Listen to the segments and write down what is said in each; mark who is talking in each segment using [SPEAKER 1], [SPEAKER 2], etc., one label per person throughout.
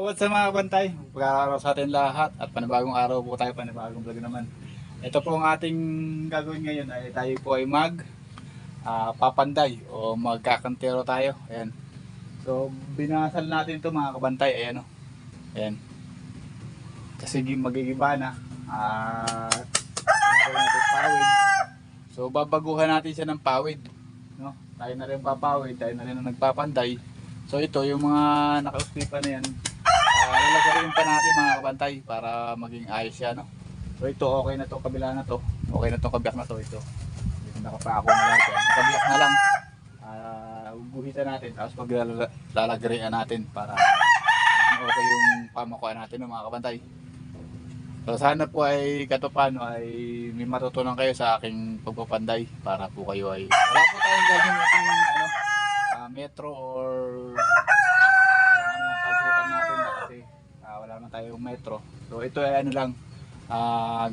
[SPEAKER 1] what's up mga kabantay? Pagkakaroon sa atin lahat at panibagong araw po tayo, panibagong vlog naman. Ito po ang ating gagawin ngayon ay tayo po ay papanday o magkakantero tayo. Ayan. So binasal natin ito mga kabantay. Ayan o. Ayan. Kasi magigiba na. At natin pawid. So babaguhan natin siya ng pawid. No? Tayo na rin papawid, tayo na rin ang nagpapanday. So ito yung mga naka-ustipan na yan. Lalagarin pa natin mga kabantay para maging ayos siya, no? So ito okay na to, kabila na to. Okay na to, kabiyak na to ito. Nakapako na lahat yan. Kabiyak na lang. Guhitan natin tapos lalagarian natin para okay yung pamakuan natin ng mga kabantay. So sana po ay katupano ay may matutunan kayo sa aking pagpapanday para po kayo ay wala po tayong gagawin metro or pagsukan natin na kasi wala naman tayong metro. So ito ay ano lang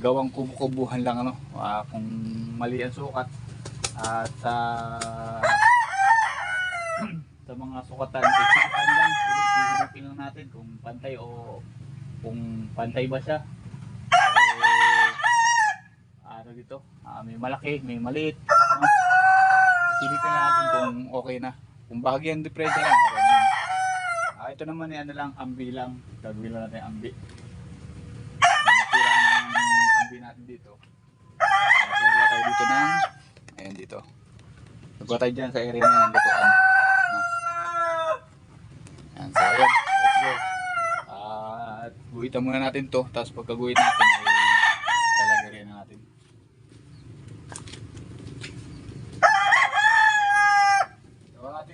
[SPEAKER 1] gawang kubuhan lang ano kung mali ang sukat at sa mga sukatan ipitan lang silipin lang natin kung pantay o kung pantay ba siya. Ano dito may malaki may maliit no? Silipin natin kung okay na. Kung bahagyang depresya lang, okay na. Ito naman ay ano lang, ambi lang. Gagawin lang natin ambi. Masira ang ambi natin dito. Gagawa tayo dito ng, ayan dito. Gagawa tayo dyan sa area na ng lutuan. No? Ayan, so ayan, let's go. At guhitan muna natin to, tapos pagkaguhit natin ay lalagarin na natin.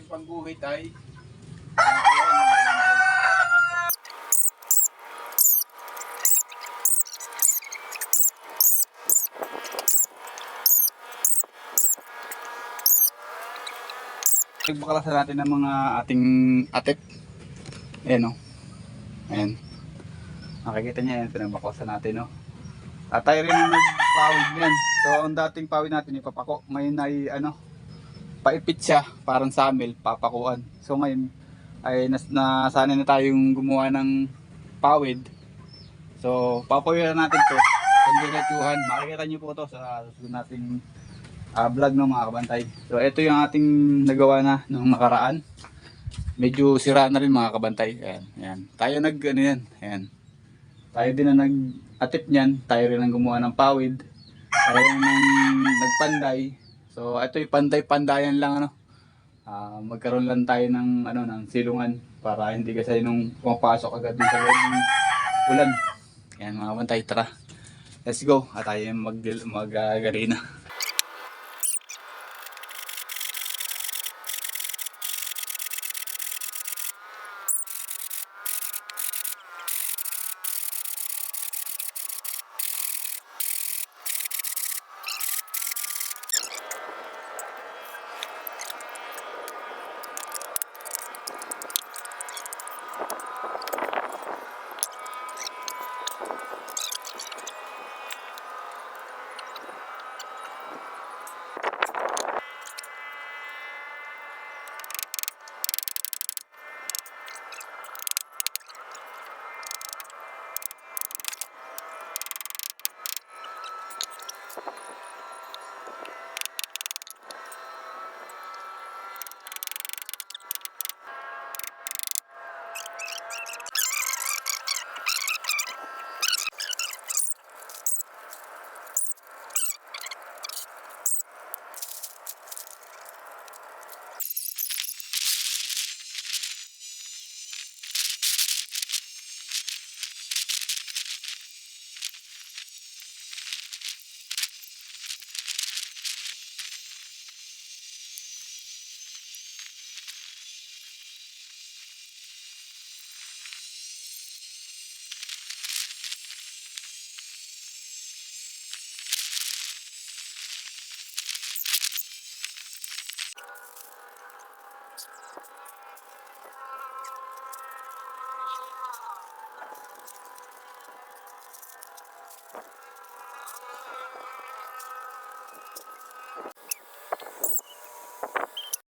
[SPEAKER 1] Pangguhit ay nagbakalasan natin ng mga ating atip. Ayan o. Ayan. Makikita niya yan. Pinagbakalasan natin o. At tayo rin ang nagpawid yan. So ang dating pawid natin ipapako. Ngayon ay ano paipit siya, parang samil, papakuan. So ngayon ay nasanay na tayong gumawa ng pawid. So papawiran natin to sa diretsuhan. Makikita nyo po to sa susunod nating vlog ng mga kabantay. So ito yung ating nagawa na nung nakaraan. Medyo sira na rin mga kabantay. Ayan, ayan. Tayo ano yan. Ayan. Tayo din na nag-atip niyan. Tayo rin ang gumawa ng pawid. Tayo rin ang nagpanday. So ito yung panday-pandayan lang ano. Magkaroon lang tayo ng ano ng silungan para hindi kasi nung pumapasok agad din sa loob ng ulan. Yan mga bantay, tara. Let's go. At tayo mag-garina.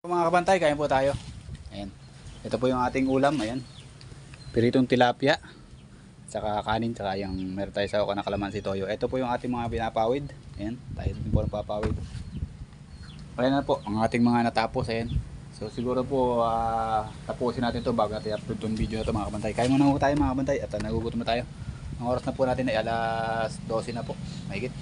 [SPEAKER 1] Mga kabantay, kain po tayo. Ayan. Ito po yung ating ulam, ayan. Piritong tilapia. Saka kanin, saka yung meron tayo sa na kalamansi toyo. Ito po yung ating mga pinapawid. Ayan, tayo din po napapawid. Ayan na po ang ating mga natapos. Ayan. So siguro po tapusin natin to bago natin upload tong video na to mga kabantay. Kaya muna po tayo mga kabantay at nagugutom na tayo. Ang oras na po natin ay alas 12 na po. Mahigit.